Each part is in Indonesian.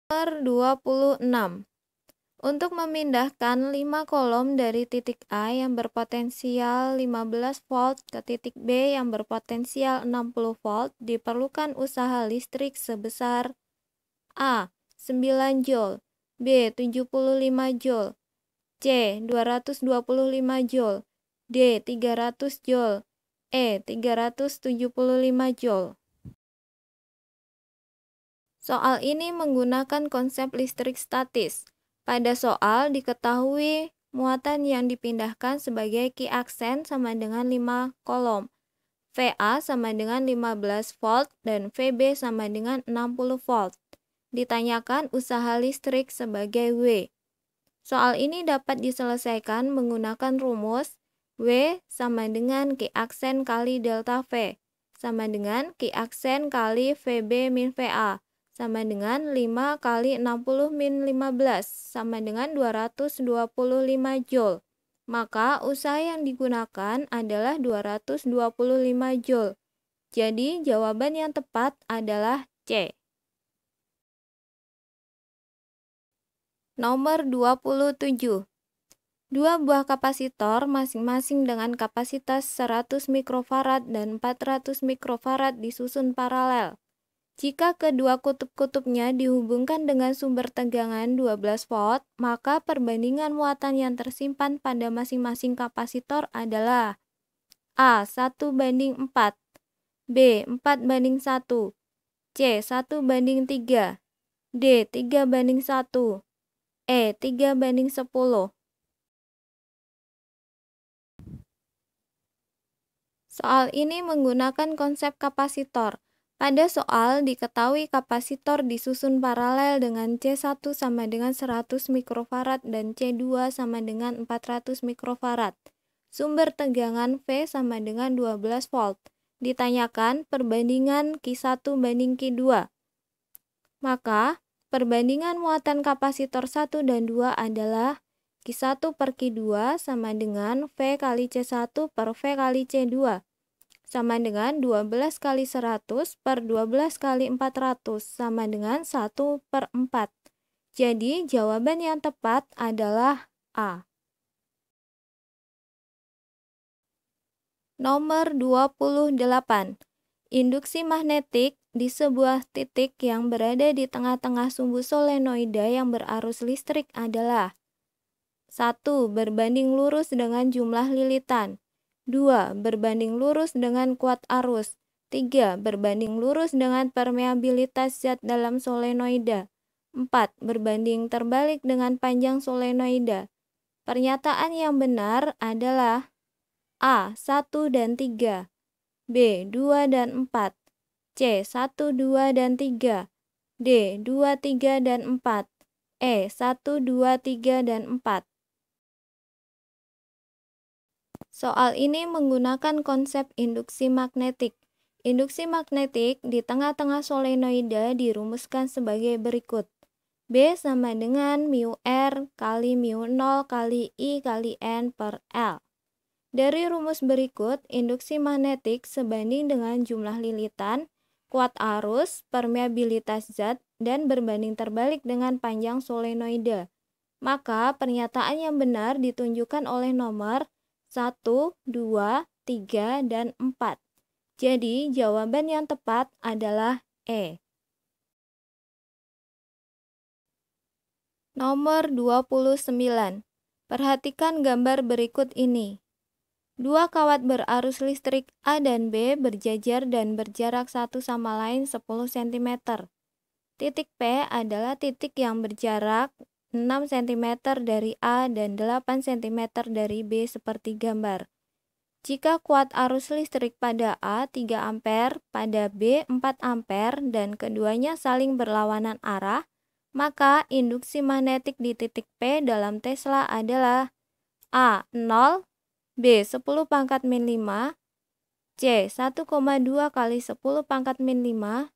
Nomor 26. Untuk memindahkan 5 kolom dari titik A yang berpotensial 15 volt ke titik B yang berpotensial 60 volt, diperlukan usaha listrik sebesar A. 9 joule, B. 75 joule, C. 225 joule, D. 300 joule, E. 375 joule. Soal ini menggunakan konsep listrik statis. Pada soal diketahui muatan yang dipindahkan sebagai Q aksen sama dengan 5 kolom. VA sama dengan 15 volt dan VB sama dengan 60 volt. Ditanyakan usaha listrik sebagai W. Soal ini dapat diselesaikan menggunakan rumus W sama dengan Q aksen kali delta V sama dengan Q aksen kali VB min VA sama dengan 5 kali 60 min 15 sama dengan 225 joule. Maka usaha yang digunakan adalah 225 joule. Jadi jawaban yang tepat adalah C. Nomor 27. Dua buah kapasitor masing-masing dengan kapasitas 100 mikrofarad dan 400 mikrofarad disusun paralel. Jika kedua kutub-kutubnya dihubungkan dengan sumber tegangan 12 volt, maka perbandingan muatan yang tersimpan pada masing-masing kapasitor adalah A. 1:4, B. 4:1, C. 1:3, D. 3:1, E. 3:10. Soal ini menggunakan konsep kapasitor. Pada soal diketahui kapasitor disusun paralel dengan C1 sama dengan 100 mikrofarad dan C2 sama dengan 400 mikrofarad. Sumber tegangan V sama dengan 12 volt. Ditanyakan perbandingan Q1 banding Q2. Maka perbandingan muatan kapasitor 1 dan 2 adalah Q1 per Q2 sama dengan V kali C1 per V kali C2. Sama dengan 12 kali 100 per 12 kali 400 sama dengan 1/4. Jadi jawaban yang tepat adalah A. Nomor 28. Induksi magnetik di sebuah titik yang berada di tengah-tengah sumbu solenoida yang berarus listrik adalah 1. Berbanding lurus dengan jumlah lilitan. 2. Berbanding lurus dengan kuat arus. 3. Berbanding lurus dengan permeabilitas zat dalam solenoida. 4. Berbanding terbalik dengan panjang solenoida. Pernyataan yang benar adalah A. 1 dan 3, B. 2 dan 4, C. 1, 2 dan 3, D. 2, 3 dan 4, E. 1, 2, 3 dan 4. Soal ini menggunakan konsep induksi magnetik. Induksi magnetik di tengah-tengah solenoida dirumuskan sebagai berikut. B sama dengan mu R kali mu 0 kali I kali N per L. Dari rumus berikut, induksi magnetik sebanding dengan jumlah lilitan, kuat arus, permeabilitas zat, dan berbanding terbalik dengan panjang solenoida. Maka pernyataan yang benar ditunjukkan oleh nomor 1, 2, 3, dan 4. Jadi jawaban yang tepat adalah E. Nomor 29. Perhatikan gambar berikut ini. Dua kawat berarus listrik A dan B berjajar dan berjarak satu sama lain 10 cm. Titik P adalah titik yang berjarak 6 cm dari A dan 8 cm dari B seperti gambar. Jika kuat arus listrik pada A 3 ampere, pada B 4 ampere dan keduanya saling berlawanan arah, maka induksi magnetik di titik P dalam Tesla adalah A. 0, B. 10 pangkat min 5, C. 1,2 kali 10 pangkat min 5,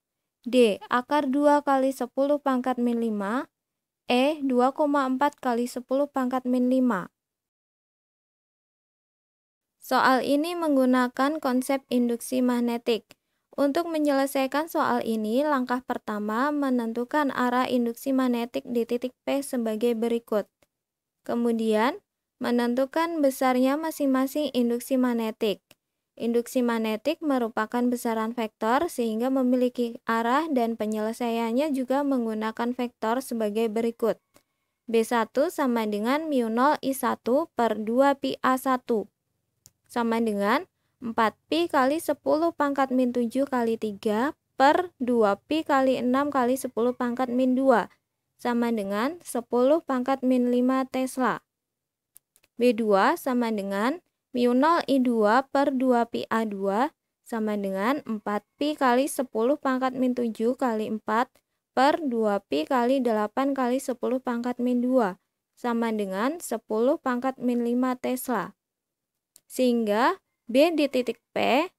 D. akar 2 kali 10 pangkat min 5, E. 2,4 kali 10 pangkat min 5. Soal ini menggunakan konsep induksi magnetik. Untuk menyelesaikan soal ini, langkah pertama menentukan arah induksi magnetik di titik P sebagai berikut. Kemudian, menentukan besarnya masing-masing induksi magnetik. Induksi magnetik merupakan besaran vektor sehingga memiliki arah dan penyelesaiannya juga menggunakan vektor sebagai berikut. B1 sama dengan mu0 I1 per 2 pi A1 sama dengan 4pi kali 10 pangkat min 7 kali 3 per 2pi kali 6 kali 10 pangkat min 2 sama dengan 10 pangkat min 5 Tesla. B2 sama dengan mu0 I2 per 2 pi A2 sama dengan 4pi kali 10 pangkat min 7 kali 4 per 2pi kali 8 kali 10 pangkat min 2 sama dengan 10 pangkat min 5 Tesla. Sehingga B di titik P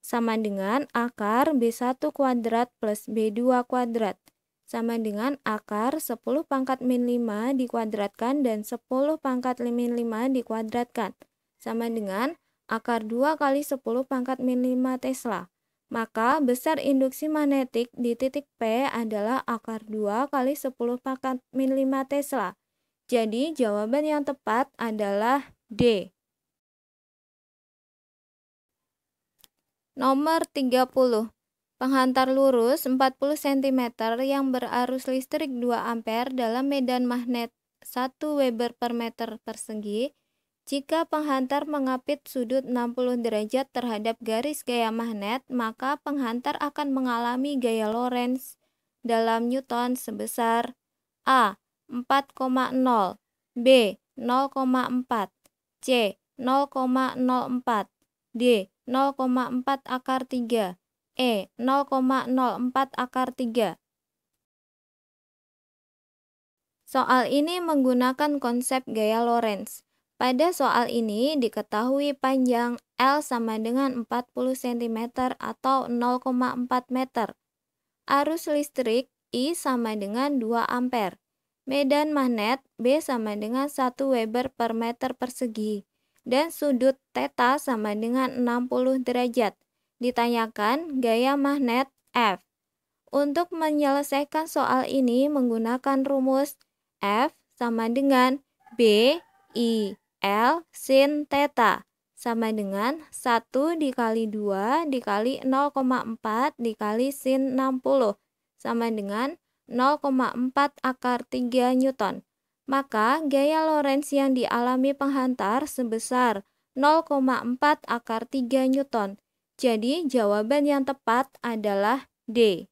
sama dengan akar B1 kuadrat plus B2 kuadrat sama dengan akar 10 pangkat min 5 dikuadratkan dan 10 pangkat min 5 dikuadratkan sama dengan akar 2 kali 10 pangkat min 5 Tesla. Maka besar induksi magnetik di titik P adalah akar 2 kali 10 pangkat min 5 Tesla. Jadi jawaban yang tepat adalah D. Nomor 30. Penghantar lurus 40 cm yang berarus listrik 2 ampere dalam medan magnet 1 Weber per meter persegi. Jika penghantar mengapit sudut 60 derajat terhadap garis gaya magnet, maka penghantar akan mengalami gaya Lorentz dalam Newton sebesar A. 4,0, B. 0,4, C. 0,04, D. 0,4 akar 3, E. 0,04 akar 3. Soal ini menggunakan konsep gaya Lorentz. Pada soal ini diketahui panjang L sama dengan 40 cm atau 0,4 meter. Arus listrik I sama dengan 2 ampere. Medan magnet B sama dengan 1 Weber per meter persegi. Dan sudut theta sama dengan 60 derajat. Ditanyakan gaya magnet F. Untuk menyelesaikan soal ini menggunakan rumus F sama dengan B I L sin theta sama dengan 1 dikali 2 dikali 0,4 dikali sin 60 sama dengan 0,4 akar 3 Newton. Maka gaya Lorentz yang dialami penghantar sebesar 0,4 akar 3 Newton. Jadi jawaban yang tepat adalah D.